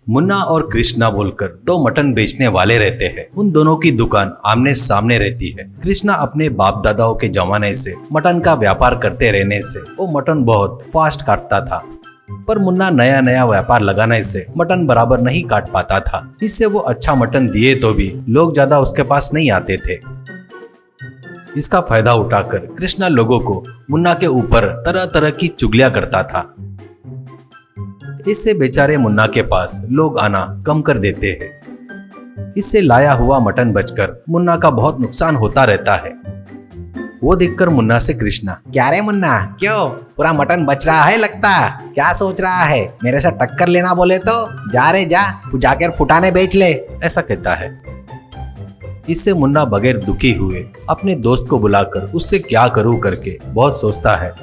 मुन्ना और कृष्णा बोलकर दो मटन बेचने वाले रहते हैं। उन दोनों की दुकान आमने सामने रहती है। कृष्णा अपने बाप दादाओं के जमाने से मटन का व्यापार करते रहने से वो मटन बहुत फास्ट काटता था, पर मुन्ना नया नया व्यापार लगाने से मटन बराबर नहीं काट पाता था। इससे वो अच्छा मटन दिए तो भी लोग ज्यादा उसके पास नहीं आते थे। इसका फायदा उठाकर कृष्णा लोगों को मुन्ना के ऊपर तरह तरह की चुगलियां करता था। इससे बेचारे मुन्ना के पास लोग आना कम कर देते हैं। इससे लाया हुआ मटन बचकर मुन्ना का बहुत नुकसान होता रहता है। वो देखकर मुन्ना से कृष्णा, क्या रे मुन्ना, क्यों पूरा मटन बच रहा है लगता? क्या सोच रहा है, मेरे से टक्कर लेना बोले तो जा रे जा, जाकर फुटाने बेच ले, ऐसा कहता है। इससे मुन्ना बगैर दुखी हुए अपने दोस्त को बुलाकर उससे क्या करूं करके बहुत सोचता है।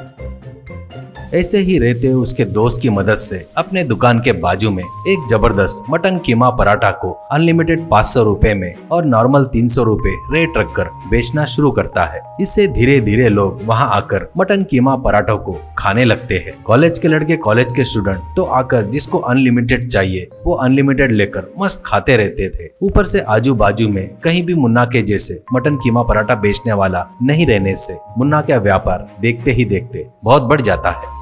ऐसे ही रहते हुए उसके दोस्त की मदद से अपने दुकान के बाजू में एक जबरदस्त मटन कीमा पराठा को अनलिमिटेड 500 रुपए में और नॉर्मल 300 रुपए रेट रखकर बेचना शुरू करता है। इससे धीरे धीरे लोग वहां आकर मटन कीमा पराठों को खाने लगते हैं। कॉलेज के लड़के, कॉलेज के स्टूडेंट तो आकर जिसको अनलिमिटेड चाहिए वो अनलिमिटेड लेकर मस्त खाते रहते थे। ऊपर से आजू बाजू में कहीं भी मुन्ना के जैसे मटन कीमा पराठा बेचने वाला नहीं रहने से मुन्ना का व्यापार देखते ही देखते बहुत बढ़ जाता है।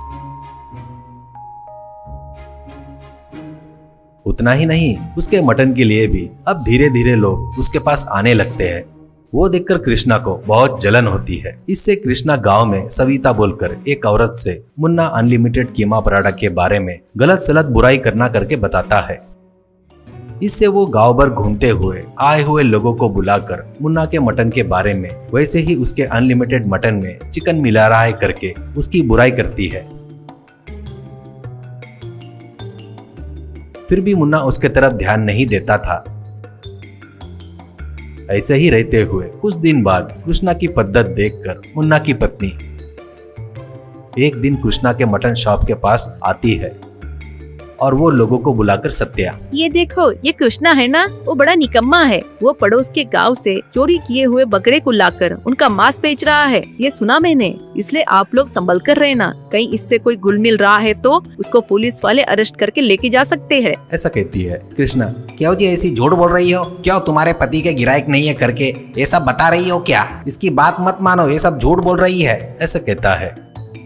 उतना ही नहीं, उसके मटन के लिए भी अब धीरे धीरे लोग उसके पास आने लगते हैं। वो देखकर कृष्णा को बहुत जलन होती है। इससे कृष्णा गांव में सविता बोलकर एक औरत से मुन्ना अनलिमिटेड कीमा पराठा के बारे में गलत सलत बुराई करना करके बताता है। इससे वो गांव भर घूमते हुए आए हुए लोगों को बुलाकर मुन्ना के मटन के बारे में वैसे ही उसके अनलिमिटेड मटन में चिकन मिला रहा है करके उसकी बुराई करती है। फिर भी मुन्ना उसके तरफ ध्यान नहीं देता था। ऐसे ही रहते हुए कुछ दिन बाद कृष्णा की पद्धत देखकर मुन्ना की पत्नी एक दिन कृष्णा के मटन शॉप के पास आती है और वो लोगों को बुलाकर सत्या, ये देखो, ये कृष्णा है ना, वो बड़ा निकम्मा है। वो पड़ोस के गांव से चोरी किए हुए बकरे को लाकर उनका मांस बेच रहा है, ये सुना मैंने। इसलिए आप लोग संभल कर रहना, कहीं इससे कोई गुल मिल रहा है तो उसको पुलिस वाले अरेस्ट करके लेके जा सकते हैं, ऐसा कहती है। कृष्णा, क्यों जी ऐसी झूठ बोल रही हो? क्यों तुम्हारे पति के गिरायक नहीं है करके ये सब बता रही हो क्या? इसकी बात मत मानो, ये सब झूठ बोल रही है, ऐसा कहता है।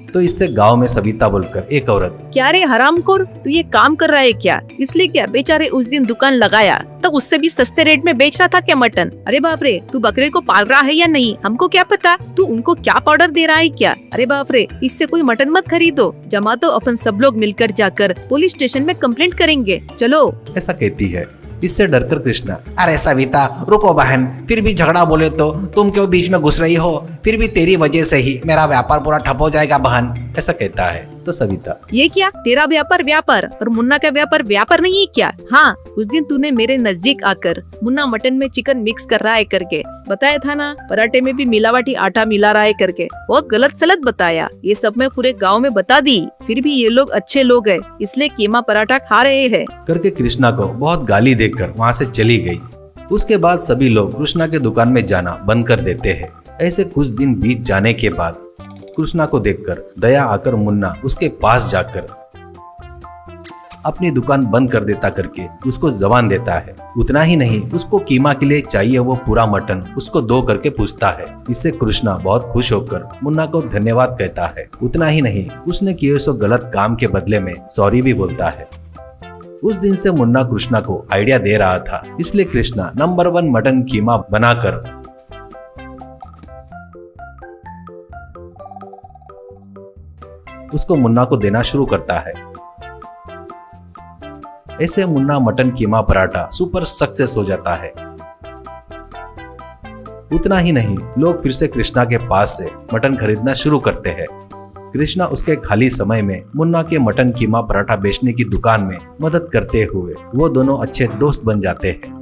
तो इससे गांव में सविता बोलकर एक औरत, क्या रे हरामखोर, तू ये काम कर रहा है क्या? इसलिए क्या बेचारे उस दिन दुकान लगाया तब उससे भी सस्ते रेट में बेच रहा था क्या मटन? अरे बाप रे, तू बकरे को पाल रहा है या नहीं हमको क्या पता, तू उनको क्या पाउडर दे रहा है क्या? अरे बाप रे, इससे कोई मटन मत खरीदो, जमा तो अपन सब लोग मिलकर जाकर पुलिस स्टेशन में कंप्लेंट करेंगे, चलो, ऐसा कहती है। इससे डरकर कृष्णा, अरे सविता रुको बहन, फिर भी झगड़ा बोले तो तुम क्यों बीच में घुस रही हो? फिर भी तेरी वजह से ही मेरा व्यापार पूरा ठप हो जाएगा बहन, ऐसा कहता है। तो सविता, ये क्या, तेरा व्यापार व्यापार और मुन्ना का व्यापार व्यापार नहीं है क्या? हाँ, उस दिन तूने मेरे नजदीक आकर मुन्ना मटन में चिकन मिक्स कर रहा है करके बताया था ना, पराठे में भी मिलावटी आटा मिला रहा है करके, बहुत गलत सलत बताया। ये सब मैं पूरे गांव में बता दी, फिर भी ये लोग अच्छे लोग हैं, इसलिए कीमा पराठा खा रहे हैं करके कृष्णा को बहुत गाली देकर वहाँ से चली गई। उसके बाद सभी लोग कृष्णा के दुकान में जाना बंद कर देते हैं। ऐसे कुछ दिन बीत जाने के बाद कृष्णा को देखकर दया आकर मुन्ना उसके पास जाकर अपनी दुकान बंद कर देता करके उसको जबान देता है। उतना ही नहीं, उसको कीमा के लिए चाहिए वो पूरा मटन उसको दो करके पूछता है। इससे कृष्णा बहुत खुश होकर मुन्ना को धन्यवाद कहता है। उतना ही नहीं, उसने किए सो गलत काम के बदले में सॉरी भी बोलता है। उस दिन से मुन्ना कृष्णा को आइडिया दे रहा था, इसलिए कृष्णा नंबर 1 मटन कीमा बनाकर उसको मुन्ना को देना शुरू करता है। ऐसे मुन्ना मटन कीमा पराठा सुपर सक्सेस हो जाता है। उतना ही नहीं, लोग फिर से कृष्णा के पास से मटन खरीदना शुरू करते हैं। कृष्णा उसके खाली समय में मुन्ना के मटन कीमा पराठा बेचने की दुकान में मदद करते हुए वो दोनों अच्छे दोस्त बन जाते हैं।